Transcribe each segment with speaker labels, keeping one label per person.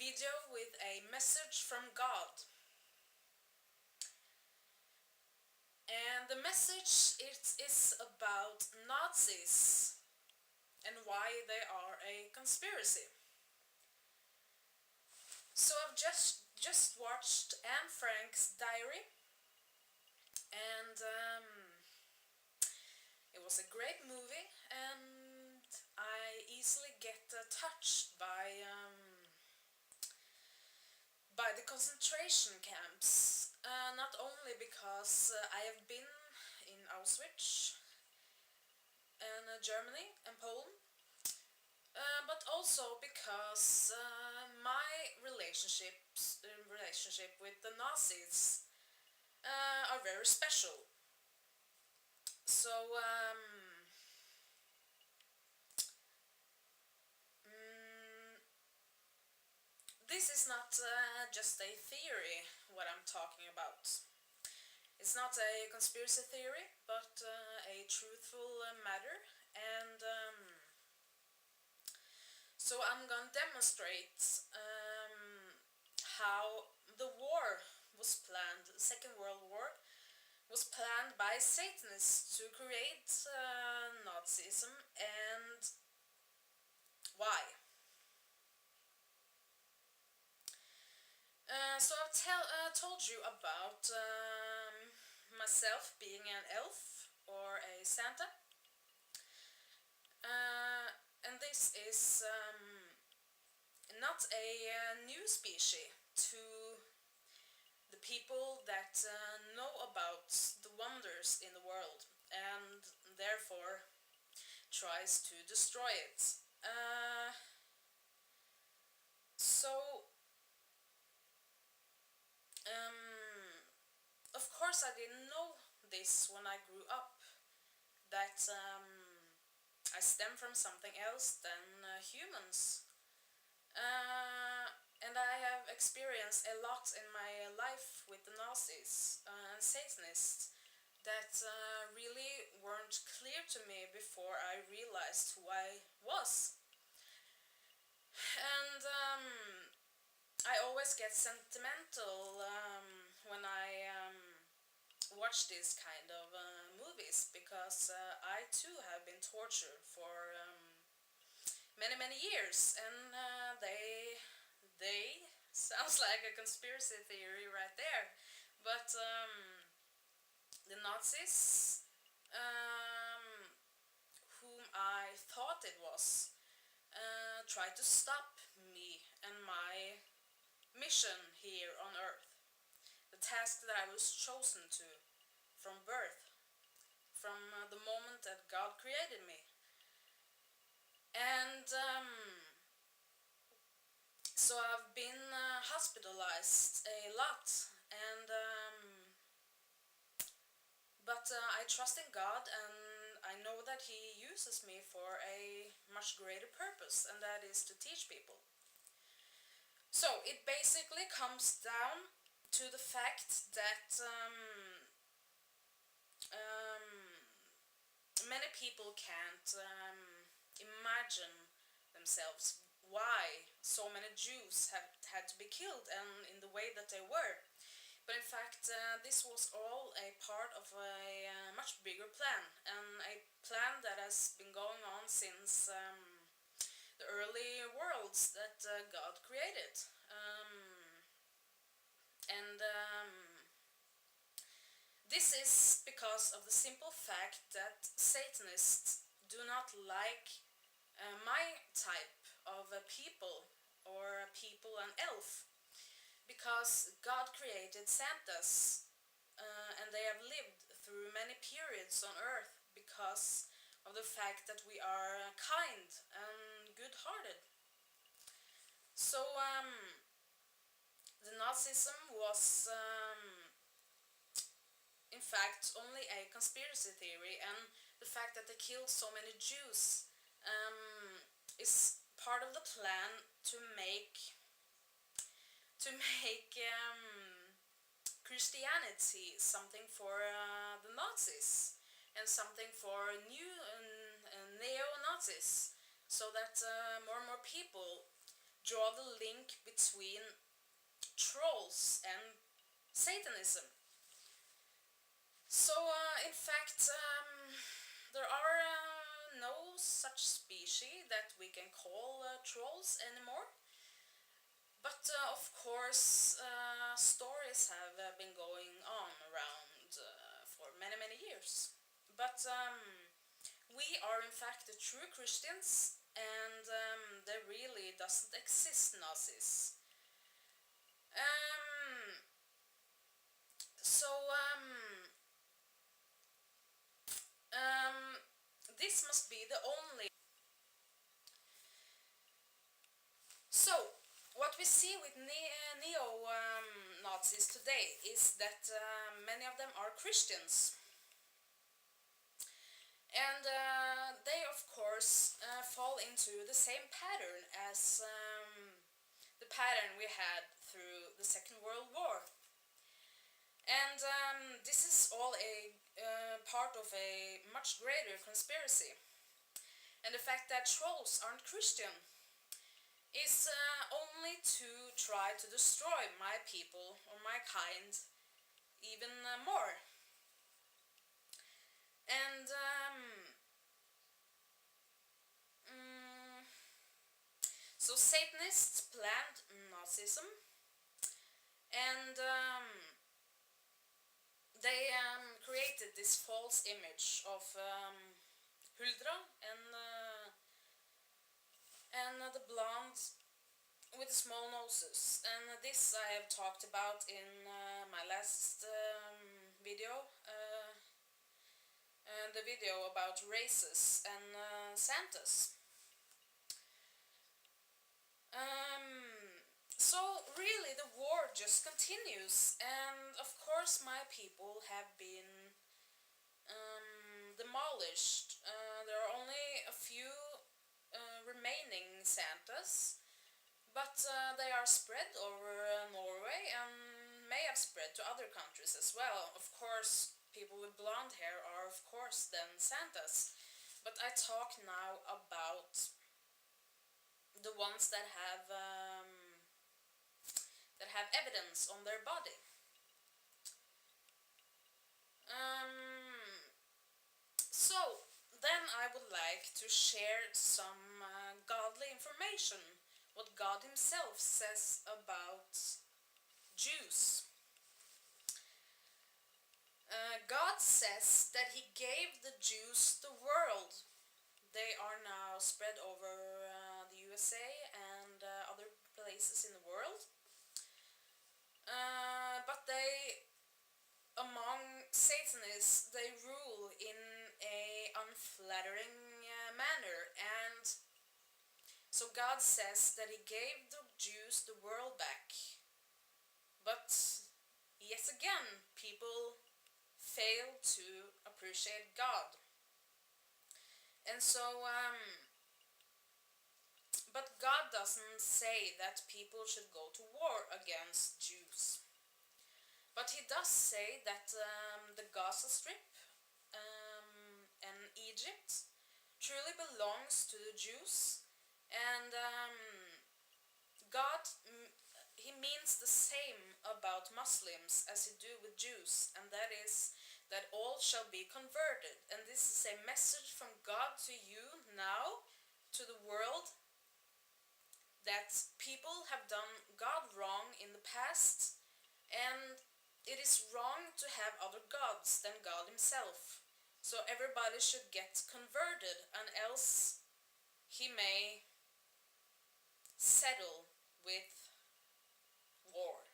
Speaker 1: video with a message from God. And the message is about Nazis and why they are a conspiracy. So I've just watched Anne Frank's diary, and it was a great movie, and I easily get touched by the concentration camps. Not only because I have been in Auschwitz and Germany and Poland, but also because my relationship with the Nazis are very special. So this is not just a theory what I'm talking about. It's not a conspiracy theory, but a truthful matter, and so I'm gonna demonstrate how the war was planned, the Second World War was planned by Satanists to create Nazism, and why. So I've told you about myself being an elf or a Santa, and this is not a new species to the people that know about the wonders in the world and therefore tries to destroy it. So of course I didn't know this when I grew up, that I stem from something else than humans. And I have experienced a lot in my life with the Nazis and Satanists that really weren't clear to me before I realized who I was. And I always get sentimental when I watch these kind of movies, because I too have been tortured for many years, and they sounds like a conspiracy theory right there, but the Nazis, whom I thought it was, tried to stop me and my mission here on Earth, the task that I was chosen to from birth, from the moment that God created me. And so I've been hospitalized a lot, and but I trust in God, and I know that He uses me for a much greater purpose, and that is to teach people. So it basically comes down to the fact that many people can't imagine themselves why so many Jews have had to be killed and in the way that they were. But in fact, this was all a part of a much bigger plan, and a plan that has been going on since the early worlds that God created. And this is because of the simple fact that Satanists do not like my type of people, or people and elf, because God created Santas, and they have lived through many periods on Earth because of the fact that we are kind and good-hearted. So the Nazism was in fact only a conspiracy theory, and the fact that they killed so many Jews is part of the plan to make Christianity something for the Nazis, and something for new neo-Nazis, so that more and more people draw the link between trolls and Satanism. So, in fact, there are no such species that we can call trolls anymore. But of course, stories have been going on around for many, many years. But we are in fact the true Christians, and there really doesn't exist Nazis. Um, so this must be the only. So, what we see with neo-Nazis today is that many of them are Christians. And they, of course, fall into the same pattern as the pattern we had through the Second World War. And this is all a part of a much greater conspiracy. And the fact that trolls aren't Christian is only to try to destroy my people or my kind even more. And so Satanists planned Nazism, and they created this false image of Huldra and the blondes with small noses. And this I have talked about in my last video, the video about races and Santas. So really the war just continues, and of course my people have been demolished. There are only a few remaining Santas, but they are spread over Norway and may have spread to other countries as well. Of course, people with blonde hair are of course then Santas, but I talk now about the ones that have evidence on their body. So then I would like to share some godly information, what God Himself says about Jews. God says that He gave the Jews the world. They are now spread over the USA and other places in the world. But among Satanists, they rule in a unflattering manner, and so God says that He gave the Jews the world back. But yet again, people fail to appreciate God. And so, but God doesn't say that people should go to war against Jews. But He does say that the Gaza Strip and Egypt truly belongs to the Jews, and God, He means the same about Muslims as He do with Jews, and that is that all shall be converted. And this is a message from God to you now, to the world, that people have done God wrong in the past, and it is wrong to have other gods than God Himself. So everybody should get converted, and else He may settle with war.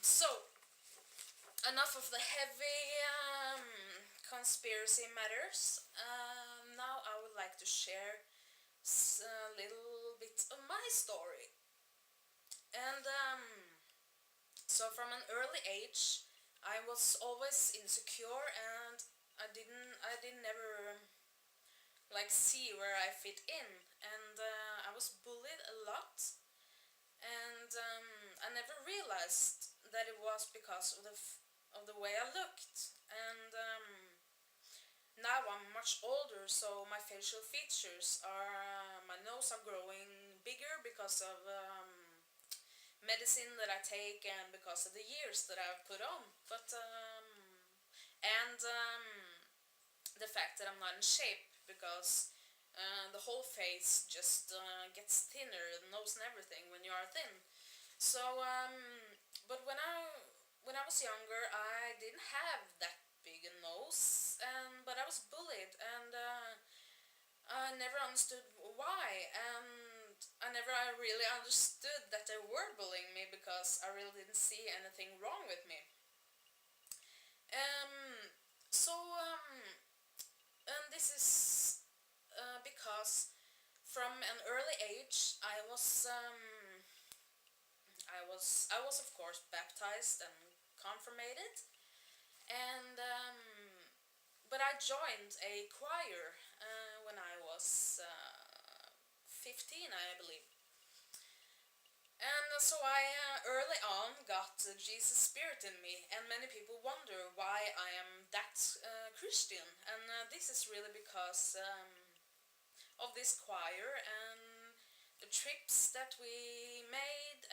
Speaker 1: So enough of the heavy conspiracy matters. Now I would like to share a little bit of my story. And so from an early age, I was always insecure, and I didn't never like see where I fit in, and I was bullied a lot, and I never realized that it was because of the way I looked, and now I'm much older, so my facial features are my nose are growing bigger because of medicine that I take and because of the years that I've put on. But and the fact that I'm not in shape because the whole face just gets thinner, the nose and everything when you are thin. So, but when I was younger, I didn't have that big a nose, but I was bullied, and I never understood why, and I really understood that they were bullying me because I really didn't see anything wrong with me. Um, and this is because from an early age I was of course baptized and confirmated, and but I joined a choir when I was 15, I believe. And so I early on got Jesus spirit in me, and many people wonder why I am that Christian. And this is really because of this choir and the trips that we made,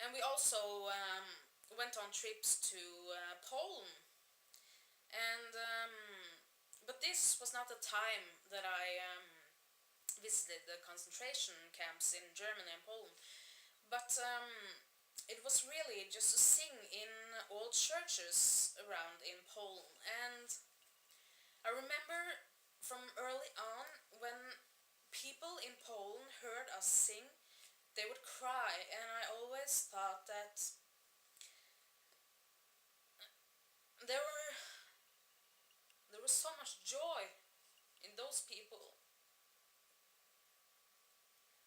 Speaker 1: and we also went on trips to Poland. And but this was not the time that I visited the concentration camps in Germany and Poland. But it was really just to sing in old churches around in Poland. And I remember from early on when people in Poland heard us sing, they would cry, and I always thought that there were there was so much joy in those people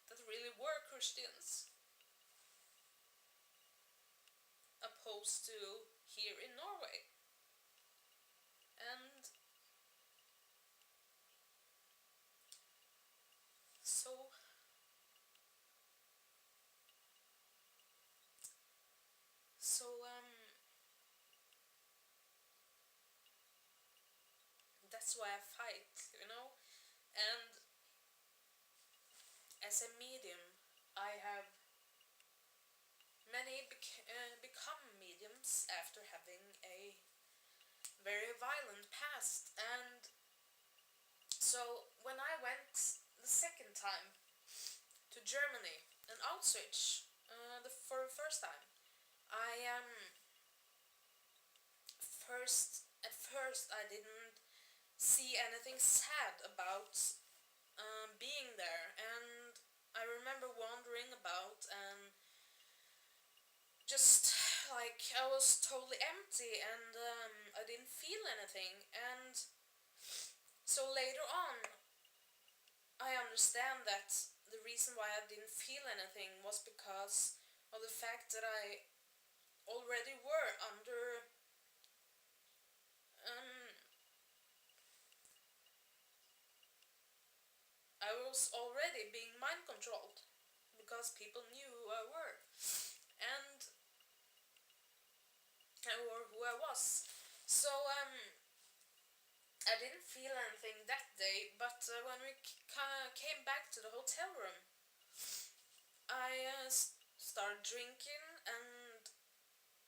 Speaker 1: that really were Christians, opposed to here in Norway. And so so that's why I fight, you know. And as a medium, I have many become mediums after having a very violent past. And so when I went the second time to Germany and Auschwitz, for the first time, I at first I didn't see anything sad about being there, and I remember wandering about and just like I was totally empty, and I didn't feel anything. And so later on, I understand that the reason why I didn't feel anything was because of the fact that already were under um, I was already being mind controlled because people knew who I were, and or who I was. So I didn't feel anything that day, but when we came back to the hotel room, I started drinking, and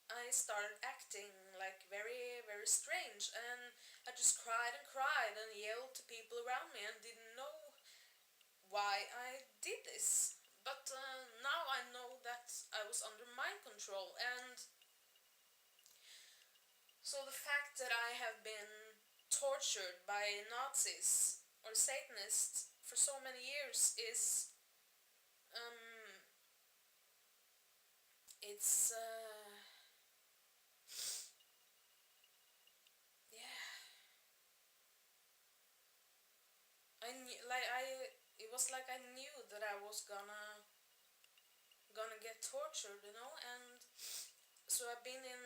Speaker 1: I started acting like very, very strange, and I just cried and cried and yelled to people around me and didn't know why I did this. But now I know that I was under mind control, and so the fact that I have been tortured by Nazis or Satanists for so many years is um, it's yeah, I knew, like it was like I knew that I was gonna get tortured, you know. And so I've been in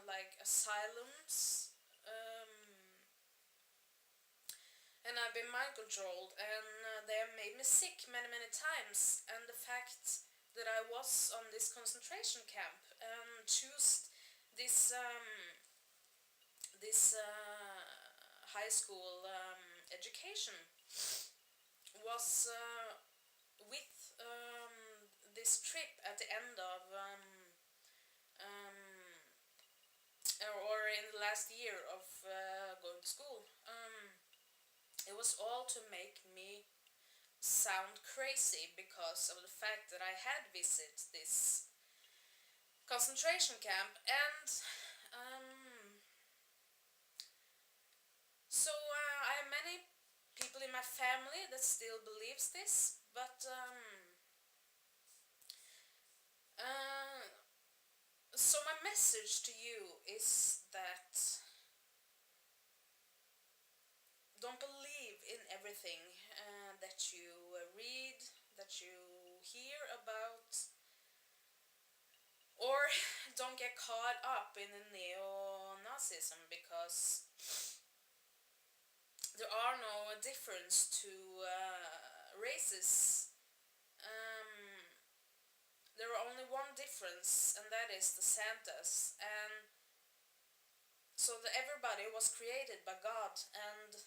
Speaker 1: like asylums, and I've been mind controlled, and they have made me sick many, many times. And the fact that I was on this concentration camp and choose this high school education, was with this trip at the end of or in the last year of going to school. It was all to make me sound crazy because of the fact that I had visited this concentration camp, and I have many people in my family that still believes this, but uh, so my message to you is that don't believe in everything that you read, that you hear about, or don't get caught up in the neo-Nazism, because there are no difference to races. There are only one difference, and that is the Santas. And so that everybody was created by God, and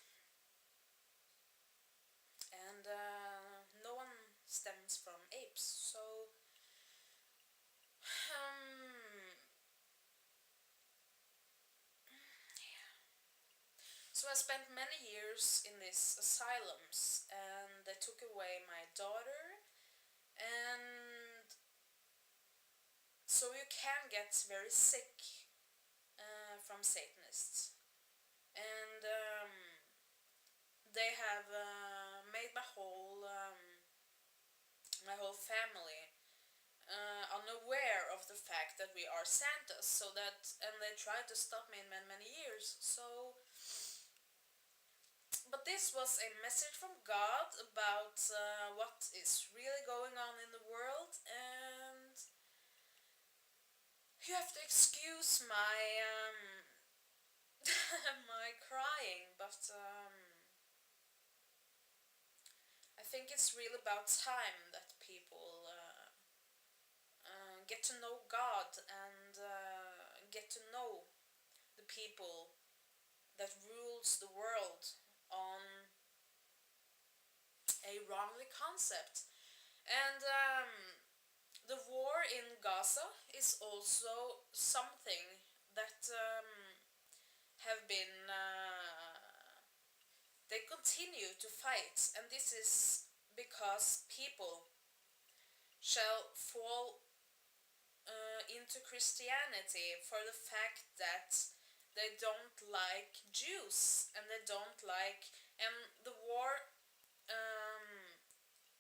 Speaker 1: no one stems from apes. Um, so I spent many years in these asylums, and they took away my daughter, and so you can get very sick from Satanists, and they have made my whole family unaware of the fact that we are Santas. And they tried to stop me in many, many years. But this was a message from God about what is really going on in the world, and you have to excuse my my crying, but I think it's really about time that people get to know God, and get to know the people that rules the world on a wrongly concept. And the war in Gaza is also something that have been they continue to fight, and this is because people shall fall into Christianity for the fact that they don't like Jews, and they don't like, and um,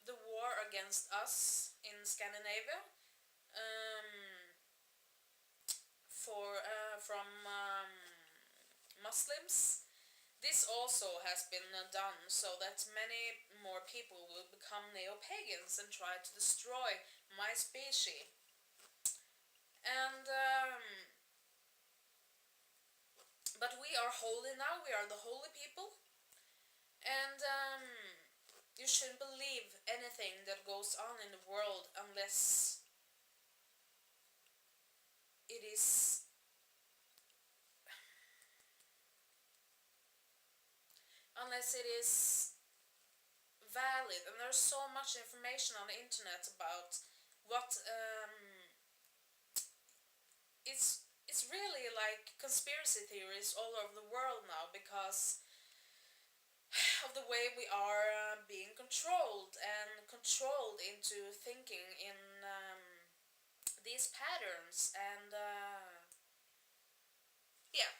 Speaker 1: the war against us in Scandinavia, for from Muslims. This also has been done so that many more people will become neo-pagans and try to destroy my species. And but we are holy now. We are the holy people, and you shouldn't believe anything that goes on in the world it is unless it is valid. And there's so much information on the internet about what it's really like conspiracy theories all over the world now, because of the way we are being controlled into thinking in these patterns. And yeah,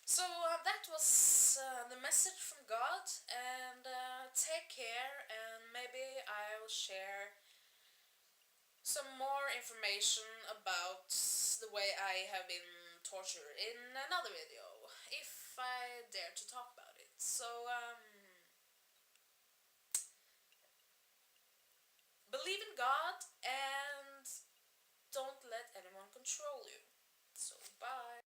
Speaker 1: so that was the message from God, and take care, and maybe I'll share some more information about the way I have been tortured in another video, if I dare to talk about it. So believe in God, and don't let anyone control you. So bye.